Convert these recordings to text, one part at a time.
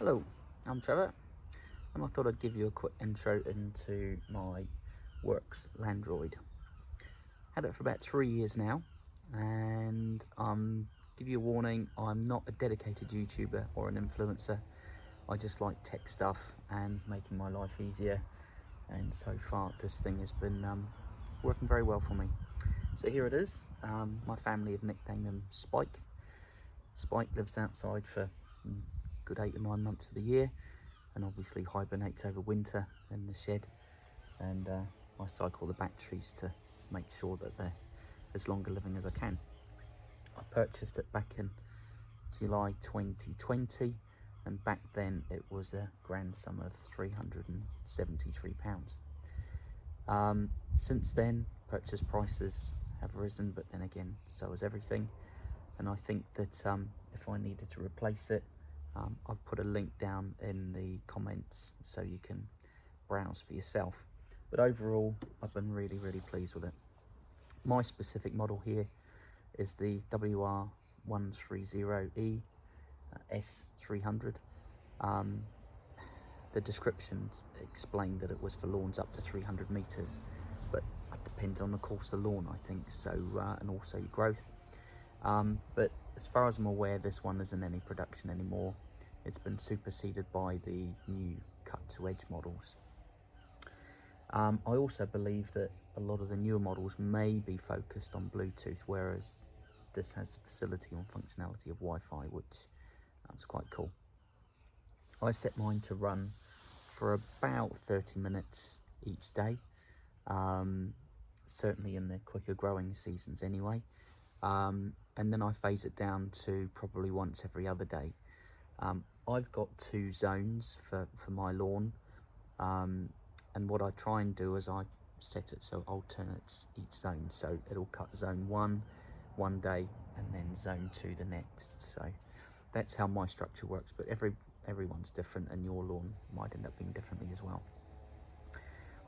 Hello, I'm Trevor, and I thought I'd give you a quick intro into my Worx LANDROID. Had it for about 3 years now, and give you a warning, I'm not a dedicated YouTuber or an influencer. I just like tech stuff and making my life easier, and so far this thing has been working very well for me. So here it is. My family have nicknamed him Spike. Spike lives outside for a good 8 or 9 months of the year, and obviously hibernates over winter in the shed, and I cycle the batteries to make sure that they're as longer living as I can. I purchased it back in July 2020, and back then it was a grand sum of £373. Since then, purchase prices have risen, but then again, so has everything. And I think that if I needed to replace it, I've put a link down in the comments so you can browse for yourself. But overall, I've been really pleased with it. My specific model here is the WR130e S300. The descriptions explained that it was for lawns up to 300 meters, but it depends on the course of the lawn, I think, so and also your growth. But as far as I'm aware, this one isn't any production anymore. It's been superseded by the new cut-to-edge models. I also believe that a lot of the newer models may be focused on Bluetooth, whereas this has the facility and functionality of Wi-Fi, which is quite cool. I set mine to run for about 30 minutes each day, certainly in the quicker growing seasons anyway. And then I phase it down to probably once every other day. I've got 2 zones for my lawn, and what I try and do is I set it so it alternates each zone, so it'll cut zone 1 one day and then zone 2 the next. So that's how my structure works, but everyone's different, and your lawn might end up being differently as well.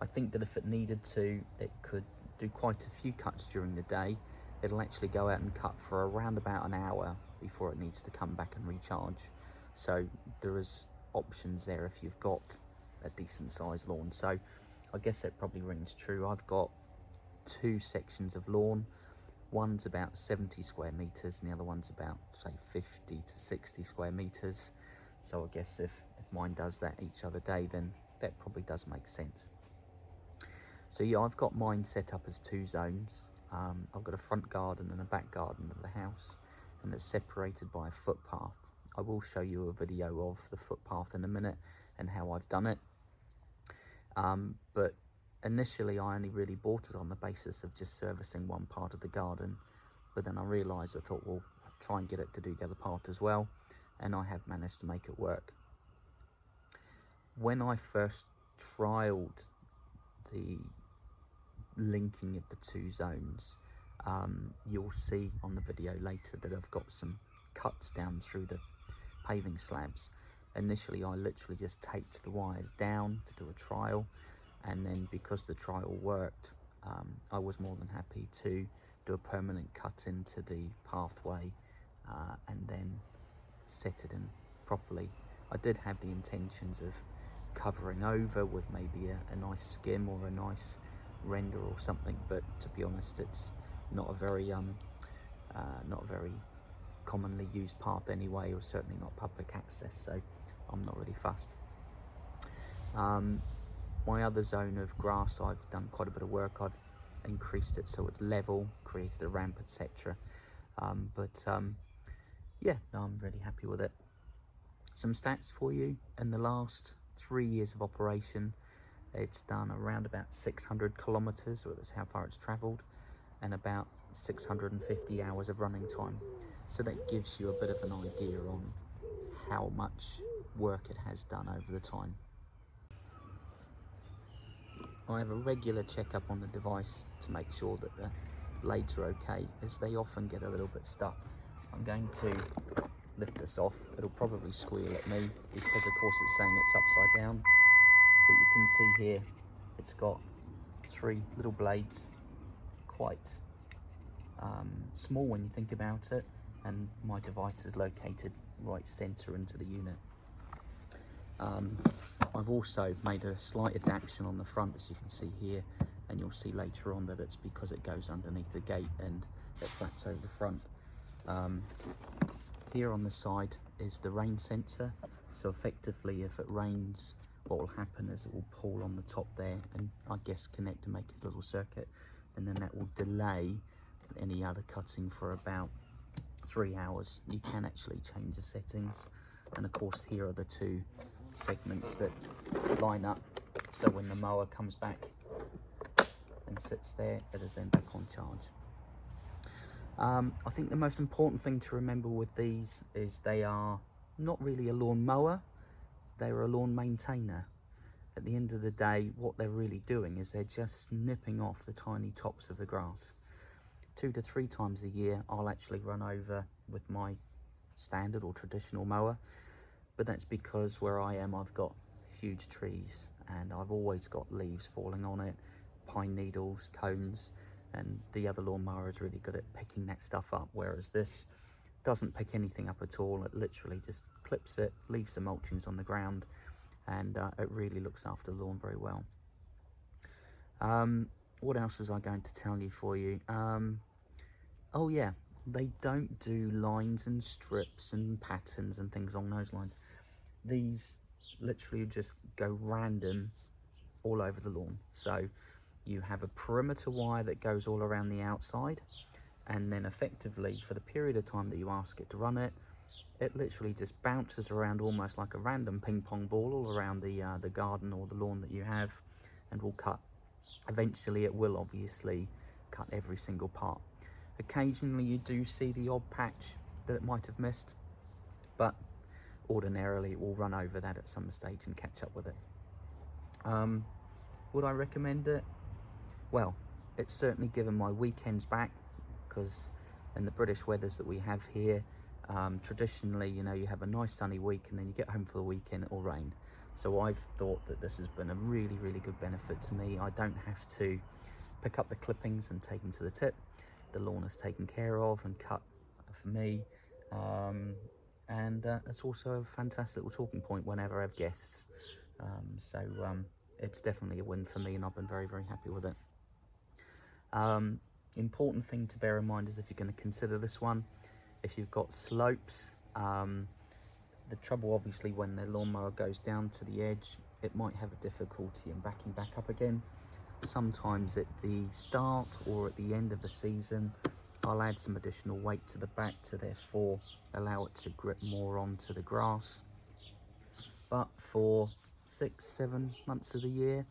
I think that if it needed to, it could do quite a few cuts during the day. It'll actually go out and cut for around about an hour before it needs to come back and recharge. So there is options there if you've got a decent sized lawn. So I guess that probably rings true. I've got 2 sections of lawn. One's about 70 square meters and the other one's about, say, 50 to 60 square meters. So I guess if mine does that each other day, then that probably does make sense. So yeah, I've got mine set up as 2 zones. I've got a front garden and a back garden of the house, and it's separated by a footpath. I will show you a video of the footpath in a minute and how I've done it. But initially I only really bought it on the basis of just servicing one part of the garden, but then I realised, I thought, well, I'll try and get it to do the other part as well, and I have managed to make it work. When I first trialled the linking of the 2 zones, you'll see on the video later that I've got some cuts down through the paving slabs. Initially I literally just taped the wires down to do a trial, and then because the trial worked, I was more than happy to do a permanent cut into the pathway and then set it in properly. I did have the intentions of covering over with maybe a nice skim or a nice render or something, but to be honest, it's not a very commonly used path anyway, or certainly not public access, so I'm not really fussed. My other zone of grass, I've done quite a bit of work. I've increased it so it's level, created a ramp, etc. Yeah, no, I'm really happy with it. Some stats for you: in the last 3 years of operation, it's done around about 600 kilometers, or that's how far it's traveled, and about 650 hours of running time. So that gives you a bit of an idea on how much work it has done over the time. I have a regular checkup on the device to make sure that the blades are okay, as they often get a little bit stuck. I'm going to lift this off. It'll probably squeal at me because of course it's saying it's upside down, but you can see here it's got 3 little blades, quite small when you think about it, and my device is located right center into the unit. I've also made a slight adaptation on the front, as you can see here, and you'll see later on that it's because it goes underneath the gate and it flaps over the front. Here on the side is the rain sensor, so effectively if it rains, what will happen is it will pull on the top there and I guess connect and make a little circuit, and then that will delay any other cutting for about 3 hours. You can actually change the settings, and of course here are the two segments that line up, so when the mower comes back and sits there, it is then back on charge. I think the most important thing to remember with these is they are not really a lawn mower, they're a lawn maintainer. At the end of the day, what they're really doing is they're just snipping off the tiny tops of the grass. 2 to 3 times a year I'll actually run over with my standard or traditional mower, but that's because where I am I've got huge trees and I've always got leaves falling on it, pine needles, cones, and the other lawnmower is really good at picking that stuff up, whereas this doesn't pick anything up at all. It literally just clips it, leaves the mulchings on the ground, and it really looks after the lawn very well. What else was I going to tell you for you? Oh yeah, they don't do lines and strips and patterns and things along those lines. These literally just go random all over the lawn. So you have a perimeter wire that goes all around the outside, and then effectively for the period of time that you ask it to run it, it literally just bounces around almost like a random ping pong ball all around the garden or the lawn that you have, and will cut. Eventually it will obviously cut every single part. Occasionally you do see the odd patch that it might have missed, but ordinarily it will run over that at some stage and catch up with it. Would I recommend it? Well, it's certainly given my weekends back, because in the British weathers that we have here, traditionally, you know, you have a nice sunny week and then you get home for the weekend, it will rain. So I've thought that this has been a really, really good benefit to me. I don't have to pick up the clippings and take them to the tip. The lawn is taken care of and cut for me. And it's also a fantastic little talking point whenever I have guests. It's definitely a win for me, and I've been very, very happy with it. Important thing to bear in mind is if you're going to consider this one, if you've got slopes, the trouble obviously when the lawnmower goes down to the edge, it might have a difficulty in backing back up again. Sometimes at the start or at the end of the season, I'll add some additional weight to the back to therefore allow it to grip more onto the grass. But for 6-7 months of the year,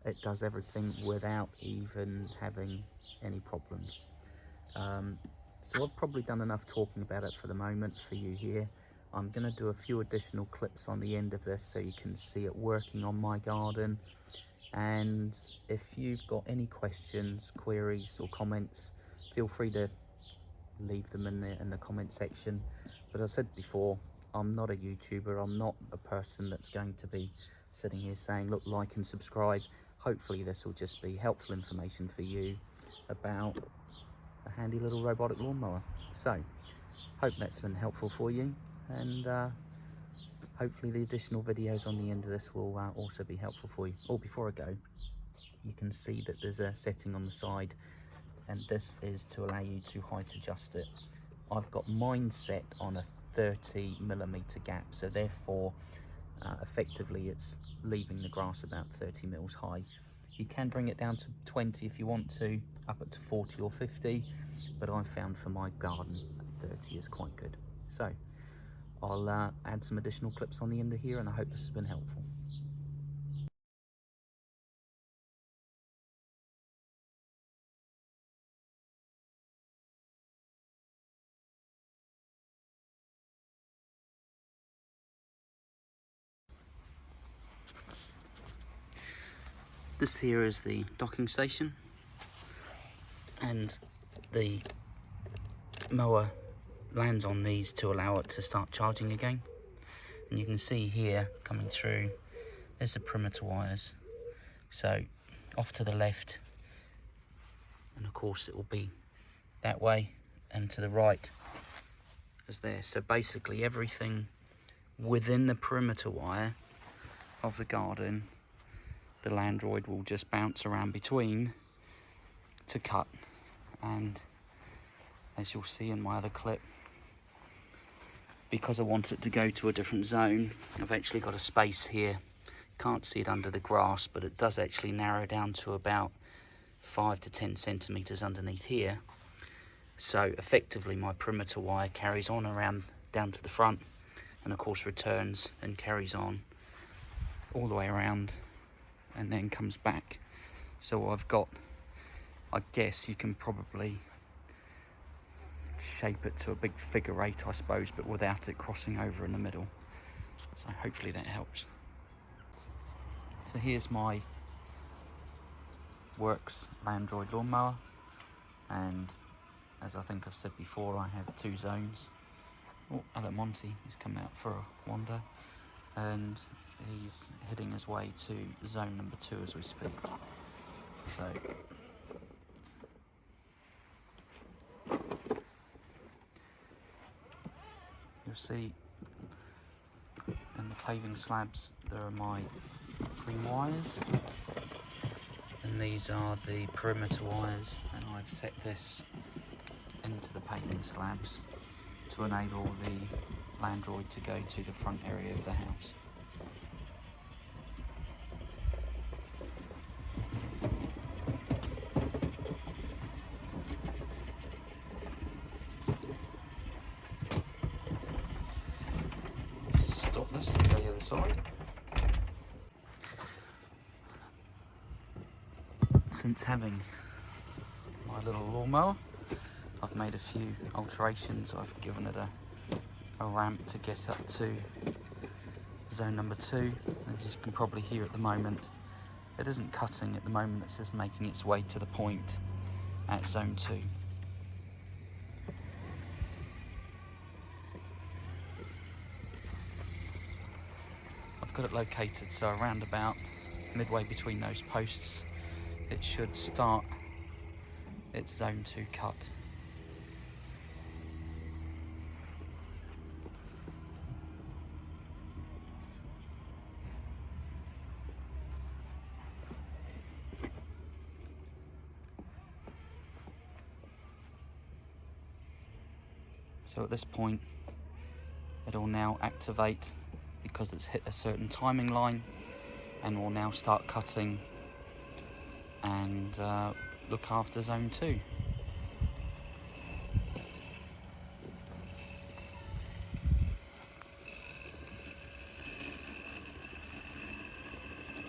it does everything without even having any problems. So I've probably done enough talking about it for the moment for you here. I'm going to do a few additional clips on the end of this so you can see it working on my garden. And if you've got any questions, queries or comments, feel free to leave them in the comment section. But as I said before, I'm not a YouTuber. I'm not a person that's going to be sitting here saying, look, like and subscribe. Hopefully this will just be helpful information for you about a handy little robotic lawnmower. So, hope that's been helpful for you, and hopefully the additional videos on the end of this will also be helpful for you. Oh, before I go, you can see that there's a setting on the side, and this is to allow you to height adjust it. I've got mine set on a 30mm gap, so therefore effectively it's leaving the grass about 30 mils high. You can bring it down to 20 if you want to, up to 40 or 50, but I've found for my garden 30 is quite good. So I'll add some additional clips on the end of here, and I hope this has been helpful. This here is the docking station, and the mower lands on these to allow it to start charging again. And you can see here coming through, there's the perimeter wires. So off to the left, and of course it will be that way, and to the right is there. So basically everything within the perimeter wire of the garden, the Landroid will just bounce around between to cut. And as you'll see in my other clip, because I want it to go to a different zone, I've actually got a space here. Can't see it under the grass, but it does actually narrow down to about 5 to 10 centimeters underneath here. So effectively my perimeter wire carries on around down to the front, and of course returns and carries on all the way around and then comes back. So I've got, I guess you can probably shape it to a big figure 8, I suppose, but without it crossing over in the middle. So hopefully that helps. So here's my Worx Landroid lawnmower, and as I think I've said before, I have 2 zones. Oh, hello Monty, he's come out for a wander, and he's heading his way to zone number 2 as we speak. So you'll see in the paving slabs there are my green wires, and these are the perimeter wires, and I've set this into the paving slabs to enable the Landroid to go to the front area of the house. Stop this and go the other side. Since having my little lawnmower, I've made a few alterations. I've given it a ramp to get up to zone number 2. As you can probably hear at the moment, it isn't cutting at the moment, it's just making its way to the point at zone 2. I've got it located so around about midway between those posts it should start its zone 2 cut. So at this point it'll now activate because it's hit a certain timing line, and will now start cutting and look after zone 2.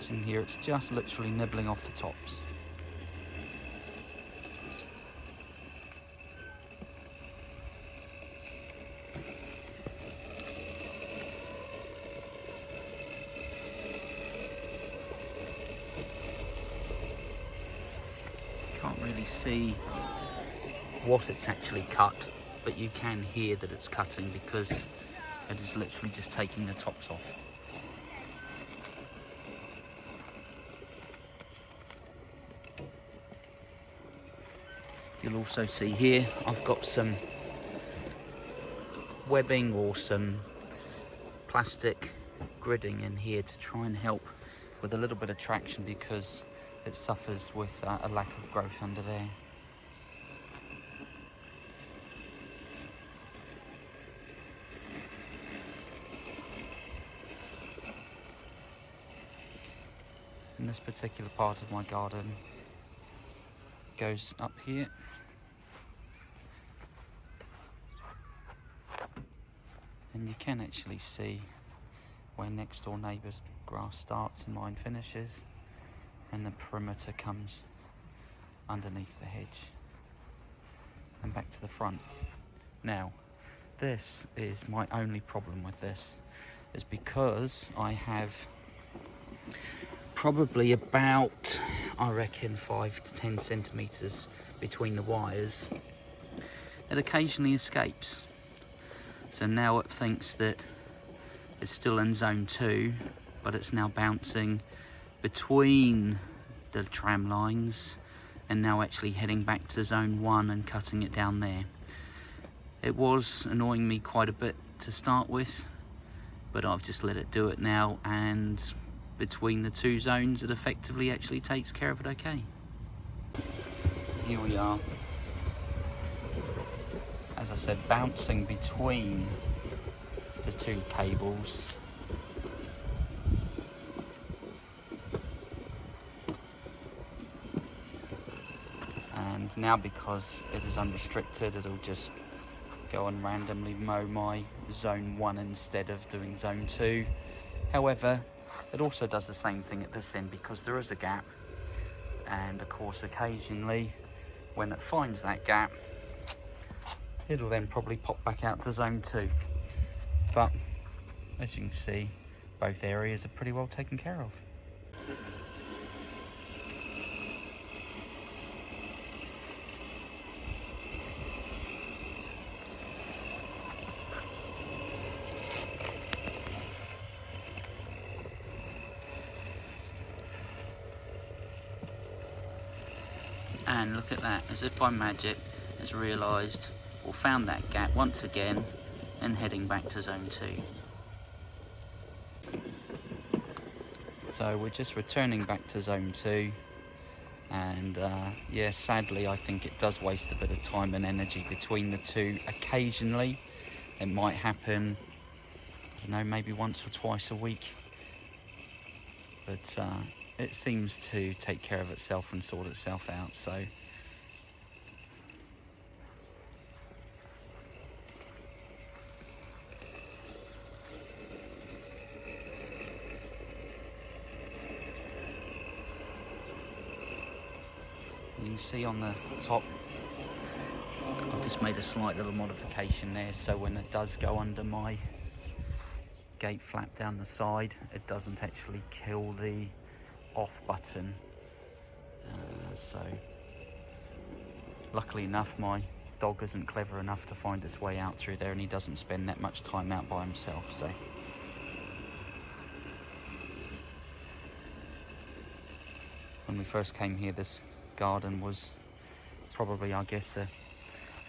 So in here it's just literally nibbling off the tops. Can't really see what it's actually cut, but you can hear that it's cutting because it is literally just taking the tops off. You'll also see here I've got some webbing or some plastic gridding in here to try and help with a little bit of traction because it suffers with a lack of growth under there. And this particular part of my garden goes up here, and you can actually see where next door neighbour's grass starts and mine finishes, and the perimeter comes underneath the hedge and back to the front. Now this is my only problem with this, is because I have probably about, I reckon, 5 to 10 centimetres between the wires. It occasionally escapes, so now it thinks that it's still in zone 2, but it's now bouncing between the tram lines and now actually heading back to zone 1 and cutting it down there. It was annoying me quite a bit to start with, but I've just let it do it now, and between the two zones, it effectively actually takes care of it okay. Here we are, as I said, bouncing between the two cables. And now, because it is unrestricted, it'll just go and randomly mow my zone 1 instead of doing zone 2. However, it also does the same thing at this end because there is a gap, and of course occasionally when it finds that gap, it'll then probably pop back out to zone 2. But as you can see, both areas are pretty well taken care of. And look at that, as if by magic, it's realised or found that gap once again and heading back to zone 2. So we're just returning back to zone 2, and yeah, sadly I think it does waste a bit of time and energy between the two. Occasionally it might happen, I don't know, maybe once or twice a week, but it seems to take care of itself and sort itself out. So you can see on the top, I've just made a slight little modification there, so when it does go under my gate flap down the side, it doesn't actually kill the off button. So luckily enough, my dog isn't clever enough to find its way out through there, and he doesn't spend that much time out by himself. So when we first came here, this garden was probably, I guess, a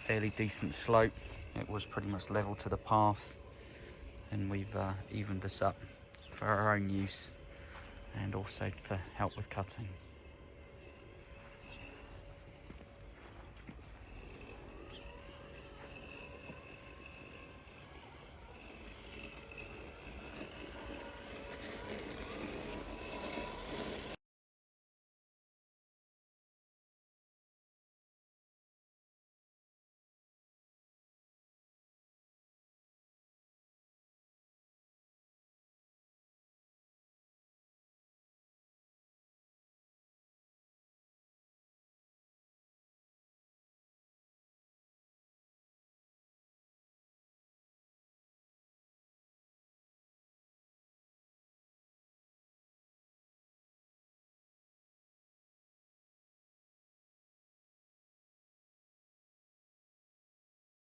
fairly decent slope. It was pretty much level to the path, and we've evened this up for our own use and also for help with cutting.